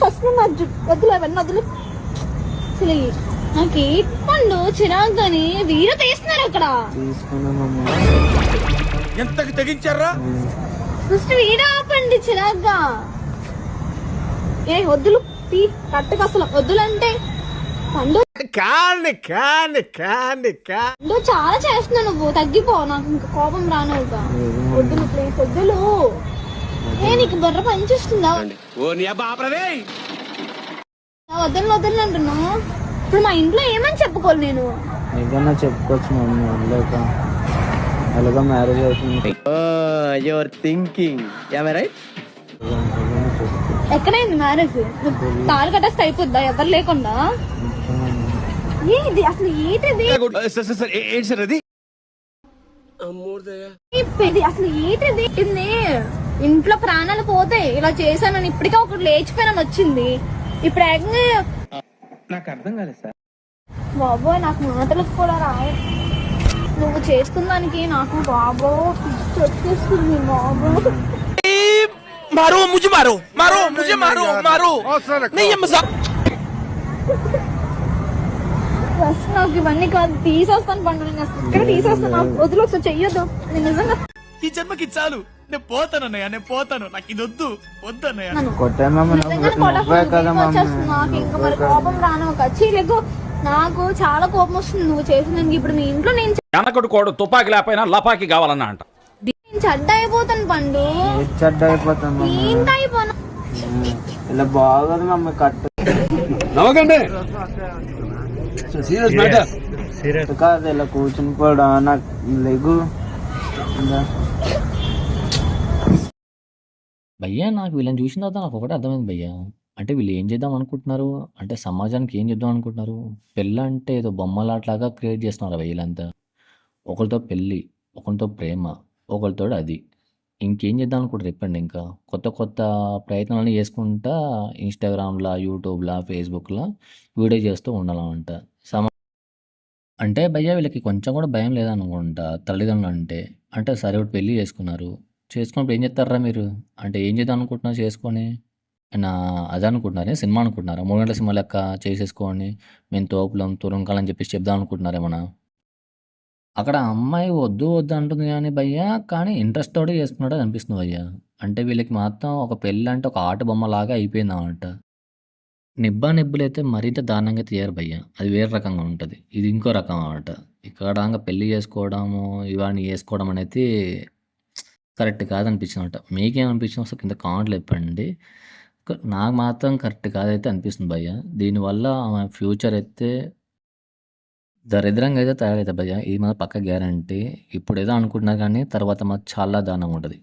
అసలు నా వద్దులు అవన్నీ వద్దులు. అసలు నాకు పండు చిరాకు కానీ వీరు తీస్తున్నారు అక్కడ. ఎంతకి తెగించారా? ఫస్ట్ వీడు ఆపండి చిరాగ్గా. ఏ వద్దులు తీ కట్టుకు అసలు వద్దులు అంటే పండు పండు చాలా చేస్తున్నావు నువ్వు. తగ్గిపో, నాకు ఇంకా కోపం రానుగా. వద్దులు ప్లీజ్ వద్దులు. ఏ నీకు బుర్ర పనిచేస్తుందా? వద్దులు వద్దులు అంటున్నావు. ఇప్పుడు మా ఇంట్లో ఏమని చెప్పుకోవాలి నేను? ఏదైనా చెప్పుకోవచ్చు మమ్మీ. వెళ్ళాక అలాగా మ్యారేజ్ అవుతుంది. Your thinking right. ఎక్కడైంది మ్యారేజ్? తాళి కట్టేస్తే అయిపోద్దా ఎవరు లేకుండా? ఏది అసలు ఏంటిది? అసలు ఏంటిది? ఇంట్లో ప్రాణాలు పోతాయి ఇలా చేశాను. ఇప్పటికే ఒకటి లేచిపోయానని వచ్చింది. ఇప్పుడు నాకు అర్థం కాలేదు సార్. బాబోయ్ నాకు మాటలకు కూడా రావు. నువ్వు చేస్తున్న దానికి నాకు బాబో వచ్చేస్తుంది. బాబో मारो मुझे, मारो मारो मुझे, मारो मारो नहीं, ये मजाक. ఫస్ట్ నాకు ఇవన్నీ కాదు, తీసేస్తాను పండు. నేను ఇక్కడ తీసేస్తాను. నాకు వదిలి ఒకసారి చెయ్యొద్దు. నేను నిజంగా ఈ జన్మకి చాలు, నేను పోతాను అన్నయ్య, నేను పోతాను. నాకు ఇది వద్దు వద్దు అన్నయ్య. నాకు ఇంకా మరి కోపం రాను. ఖచ్చితంగా నాకు చాలా కోపం వస్తుంది నువ్వు చేసిన. ఇప్పుడు మీ ఇంట్లో నేను వెనకడుకోడు తుపాకి లేకపోయినా లపాకి కావాలన్నా అంట. నేను చెడ్డ అయిపోతాను పండు. చెడ్డ అయిపోతాను ఏంటి అయిపోను? ఇలా బాగోదు మమ్మీ. కట్టు కాదు ఇలా కూర్చుని పోడా. నాకు లెగు భయ్యా. నాకు వీళ్ళని చూసిన తర్వాత నాకు ఒకటే అర్థమైంది భయ్యా. అంటే వీళ్ళు ఏం చేద్దాం అనుకుంటున్నారు, అంటే సమాజానికి ఏం చేద్దాం అనుకుంటున్నారు. పెళ్ళి అంటే ఏదో బొమ్మలాట్లాగా క్రియేట్ చేస్తున్నారు వీళ్ళంతా. ఒకరితో పెళ్ళి, ఒకరితో ప్రేమ, ఒకరితో అది. ఇంకేం చేద్దాం అనుకుంటారు చెప్పండి. ఇంకా కొత్త కొత్త ప్రయత్నాలను చేసుకుంటా ఇన్స్టాగ్రామ్లో, యూట్యూబ్లో, ఫేస్బుక్లో వీడియో చేస్తూ ఉండాలంట. అంటే భయ్యా వీళ్ళకి కొంచెం కూడా భయం లేదనుకుంటా తల్లిదండ్రులు అంటే. అంటే సరే ఇప్పుడు పెళ్ళి చేసుకున్నారు, చేసుకున్నప్పుడు ఏం చేస్తారా మీరు? అంటే ఏం చేద్దాం అనుకుంటున్నారు చేసుకొని? నా అదే అనుకుంటున్నారే సినిమా అనుకుంటున్నారా? 3 గంటల సినిమా లెక్క చేసేసుకొని మేము తోపులం తురంకాలని చెప్పేసి చెప్దాం అనుకుంటున్నారేమన్నా? అక్కడ అమ్మాయి వద్దు వద్దు అంటుంది కానీ భయ్యా, కానీ ఇంట్రెస్ట్ తోటి చేసుకున్నాడు అని అనిపిస్తుంది భయ్యా. అంటే వీళ్ళకి మాత్రం ఒక పెళ్ళి అంటే ఒక ఆట బొమ్మలాగా అయిపోయింది అన్నమాట. నిబ్బా నిబ్బులైతే మరింత దారుణంగా తీయరు భయ్యా. అది వేరే రకంగా ఉంటుంది, ఇది ఇంకో రకం అన్నమాట. ఇక్కడ పెళ్ళి చేసుకోవడము ఇవన్నీ చేసుకోవడం అనేది కరెక్ట్ కాదనిపించింది అనమాట. మీకేమనిపించింది అసలు కింద కామెంట్లు చెప్పండి. నాకు మాత్రం కరెక్ట్ కాదైతే అనిపిస్తుంది భయ్యా. దీనివల్ల ఆమె ఫ్యూచర్ అయితే దరిద్రంగా అయితే తయారవుతుంది భయ్యా. ఇది మాత్రం పక్క గ్యారంటీ. ఇప్పుడు ఏదో అనుకుంటున్నారు కానీ తర్వాత మాత్రం చాలా దారుణంగా ఉంటుంది.